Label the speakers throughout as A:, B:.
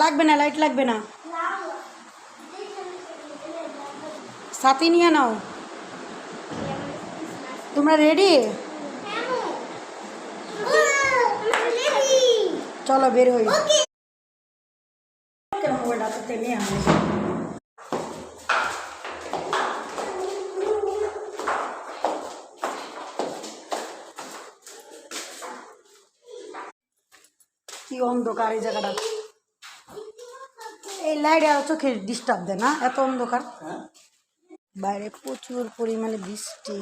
A: লাগবে না, লাইট লাগবে না, সাথে নিয়ে নাও। তোমরা রেডি? চলো বের হই। কি অন্ধকার এই জায়গাটা, এই লাইট আর চোখে ডিস্টার্ব দেয় না, এত অন্ধকার। বাইরে প্রচুর পরিমাণে বৃষ্টি।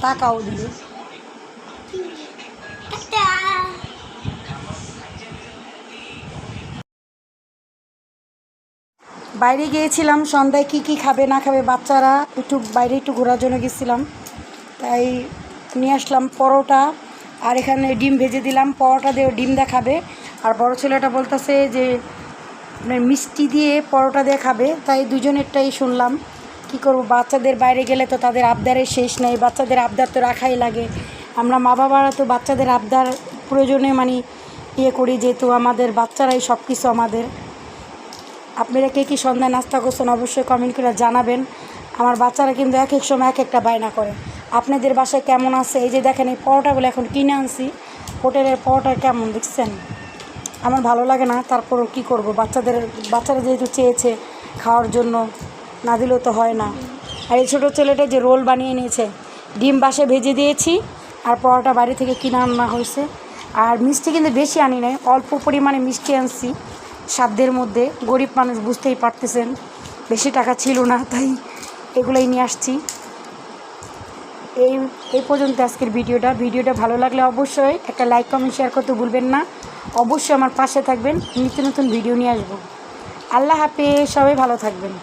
A: তাকাও দিলে বাইরে গিয়েছিলাম সন্ধ্যায়, কি কি খাবে না খাবে বাচ্চারা, একটু বাইরে একটু ঘোরার জন্য গেছিলাম, তাই নিয়ে আসলাম পরোটা আর এখানে ডিম ভেজে দিলাম। পরোটা দিয়ে ডিম দিয়ে খাবে, আর বড় ছেলেটা বলতেছে যে আপনার মিষ্টি দিয়ে পরোটা দিয়ে খাবে, তাই দুজনেরটাই শুনলাম। কি করব, বাচ্চাদের বাইরে গেলে তো তাদের আবদারের শেষ নেই, বাচ্চাদের আবদার তো রাখাই লাগে। আমরা মা বাবারা তো বাচ্চাদের আবদার প্রয়োজনে মানে ইয়ে করি, যেহেতু আমাদের বাচ্চারাই সব কিছু আমাদের। আপনারা কে কী সন্ধ্যায় নাস্তা করছেন অবশ্যই কমেন্ট করে জানাবেন। আমার বাচ্চারা কিন্তু এক এক সময় এক একটা বায়না করে। আপনাদের বাসায় কেমন আছে? এই যে দেখেন এই পরোটাগুলো এখন কিনে আনছি, হোটেলের পরোটা কেমন দেখছেন, আমার ভালো লাগে না, তারপরও কী করব, বাচ্চারা যেহেতু চেয়েছে খাওয়ার জন্য, না দিলেও তো হয় না। আর এই ছোটো ছেলেটা যে রোল বানিয়ে নিয়েছে, ডিম বাসে ভেজে দিয়েছি আর পরোটা বাড়ি থেকে কিনে আনা হয়েছে। আর মিষ্টি কিন্তু বেশি আনি নাই, অল্প পরিমাণে মিষ্টি আনছি সাধ্যের মধ্যে। গরিব মানুষ বুঝতেই পারতেছেন, বেশি টাকা ছিল না, তাই এগুলোই নিয়ে আসছি। এই পর্যন্ত আজকের ভিডিওটা ভালো লাগলে অবশ্যই একটা লাইক কমেন্ট শেয়ার করতে ভুলবেন না। অবশ্যই আমার পাশে থাকবেন, নিত্য নতুন ভিডিও নিয়ে আসবো। আল্লাহ হাফেজ, সবাই ভালো থাকবেন।